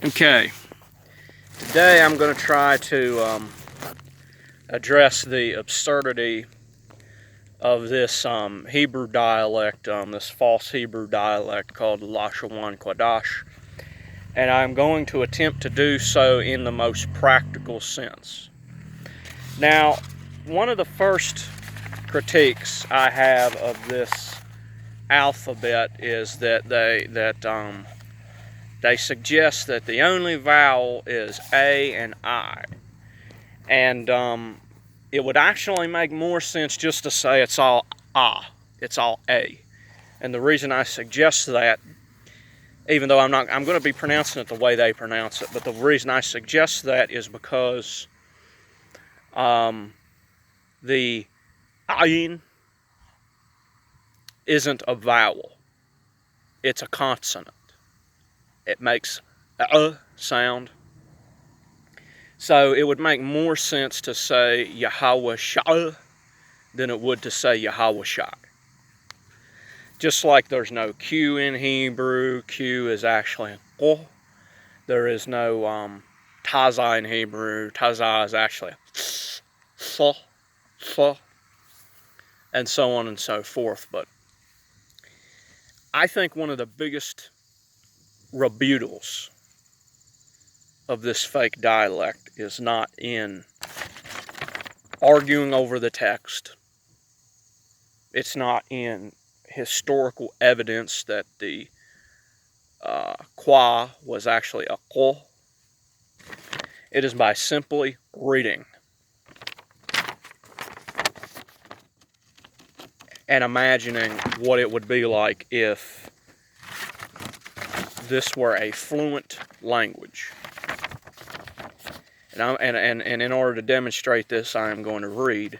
Okay, today I'm going to try to address the absurdity of this Hebrew dialect, this false Hebrew dialect called Lashawn Qadash, and I'm going to attempt to do so in the most practical sense. Now, one of the first critiques I have of this alphabet is that they suggest that the only vowel is A and I. And it would actually make more sense just to say it's all ah, it's all A. And the reason I suggest that, even though I'm going to be pronouncing it the way they pronounce it, but the reason I suggest that is because the ayin isn't a vowel. It's a consonant. It makes a sound. So it would make more sense to say Yahweh Shah than it would to say Yahweh Shai. Just like there's no Q in Hebrew, Q is actually Q. There is no Taza in Hebrew, Taza is actually F, and so on and so forth. But I think one of the biggest rebuttals of this fake dialect is not in arguing over the text. It's not in historical evidence that the qua was actually a ko. It is by simply reading and imagining what it would be like if this were a fluent language. And in order to demonstrate this, I am going to read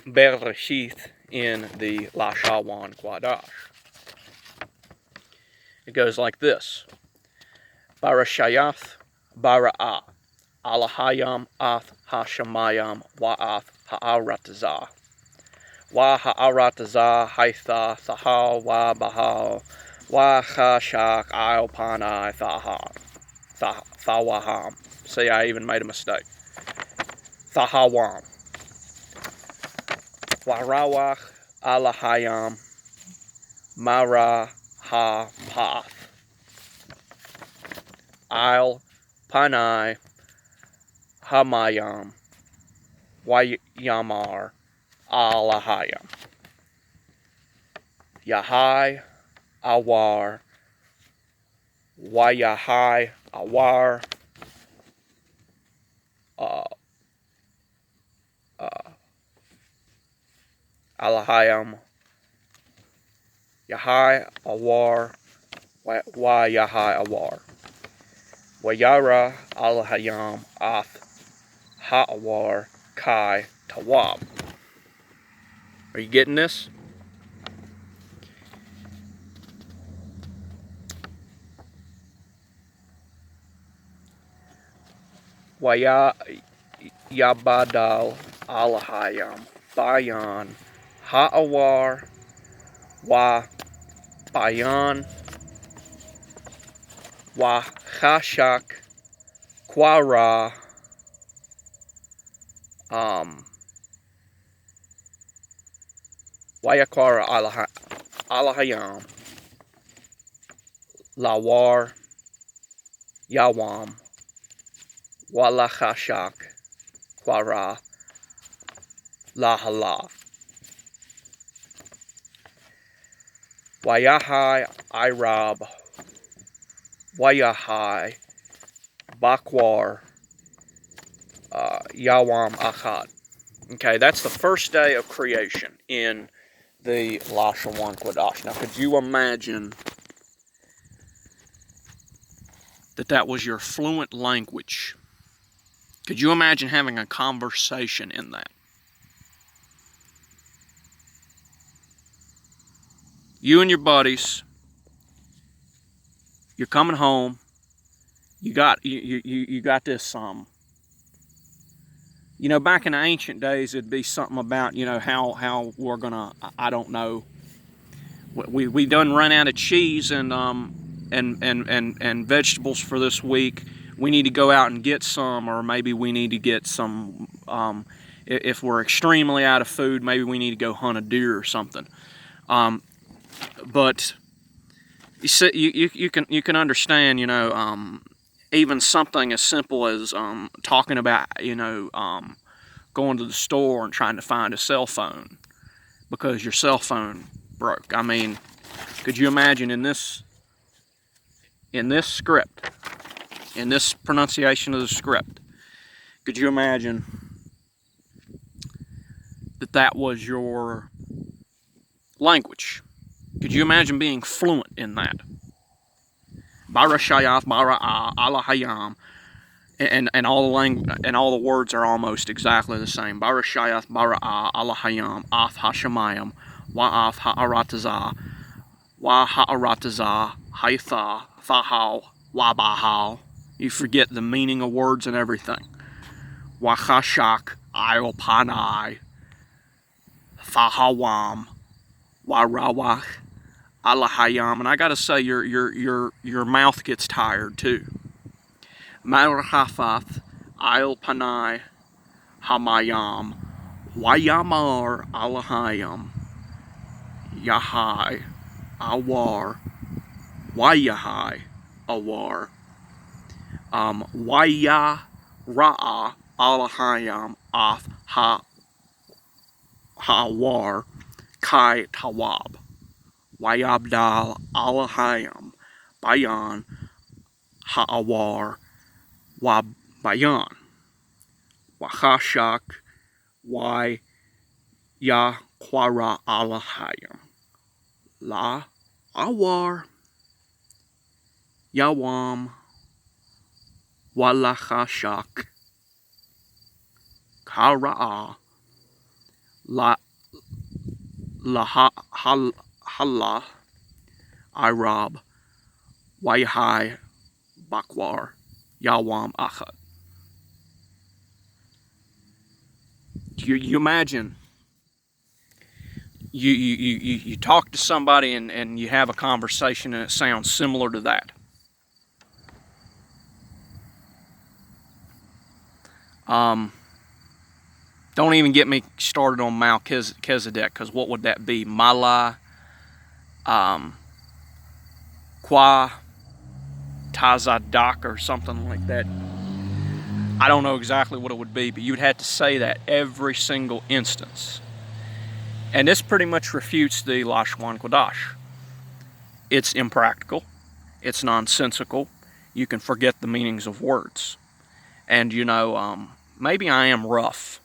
Bereshith in the Lashawn Qadash. It goes like this: Barashayath Bara'ah Alahayam Ath Hashamayam Wa'ath Ha'aratazah Wa Ha'aratazah Haitha Thahal Wa Bahal Wa Chashak I'll Panai Thawaham. See, I even made a mistake. Thahawam. Warawach Alahayam Mara Ha Path. I'll Panai Hamayam Wayamar Alahayam. Yahai Awar Wayahai Awar Alahayam Yahai Awar Wayahai Awar Wayara Alahayam Ath Ha'awar Kai Tawab. Are you getting this? Waya Yabadal Alahayam Bayan Ha'awar Wa Bayan Wa Chashak Quara Wayakwara Alahayam Lawar Yawam Walachashak Quara Lahala Wayahai Irab Wayahai Bakwar Yawam Achad. Okay, that's the first day of creation in the Lashawn Qadash. Now, could you imagine that was your fluent language? Could you imagine having a conversation in that? You and your buddies, you're coming home. You got this back in the ancient days, it'd be something about how we're gonna, I don't know, we done run out of cheese and vegetables for this week. We need to go out and get some, or maybe we need to get some. If we're extremely out of food, maybe we need to go hunt a deer or something. But you see, you can understand, even something as simple as talking about, going to the store and trying to find a cell phone because your cell phone broke. I mean, could you imagine in this script, in this pronunciation of the script, could you imagine that was your language? Could you imagine being fluent in that? Barashayaf, Bara'a, Alahayam, and all the words are almost exactly the same. Barashayaf, Bara'a, Alahayam, Af Hashemayim, Wa'af Ha'aratazah, Wa Ha'aratazah, Haitha, Fahal, Wabahal. You forget the meaning of words and everything. Wachashak, Iopanai, Fahawam, Warawach, Alahayam. And I gotta say, your mouth gets tired too. Marhafath, Ilpanai, Hamayam, Wayamar, Alahayam, Yahai, Awar, Wayahai, Awar, Waya Ra'a, Alahayam, Af Hawar, Kai Tawab, Wayabdal, Alahayam, Bayan, Ha'awar, Wabayan, Wahashak, Why Yahquara Alahayam, La Awar, Yawam, Walachashak, Kara'a, La Hala, Irab, Wayhai, Bakwar, Yawam Achad. You imagine you talk to somebody and you have a conversation and it sounds similar to that. Don't even get me started on Melchizedek, because what would that be? Mala, Qua, Tazadak, or something like that. I don't know exactly what it would be, but you'd have to say that every single instance. And this pretty much refutes the Lashawn Qadash. It's impractical. It's nonsensical. You can forget the meanings of words. And maybe I am rough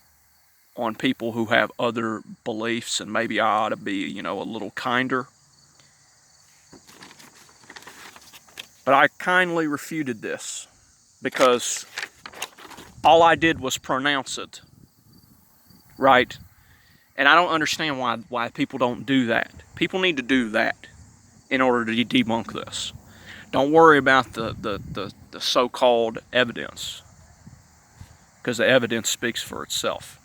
on people who have other beliefs, and maybe I ought to be, a little kinder. But I kindly refuted this because all I did was pronounce it, right? And I don't understand why people don't do that. People need to do that in order to debunk this. Don't worry about the so-called evidence, because the evidence speaks for itself.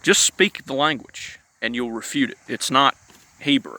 Just speak the language and you'll refute it. It's not Hebrew.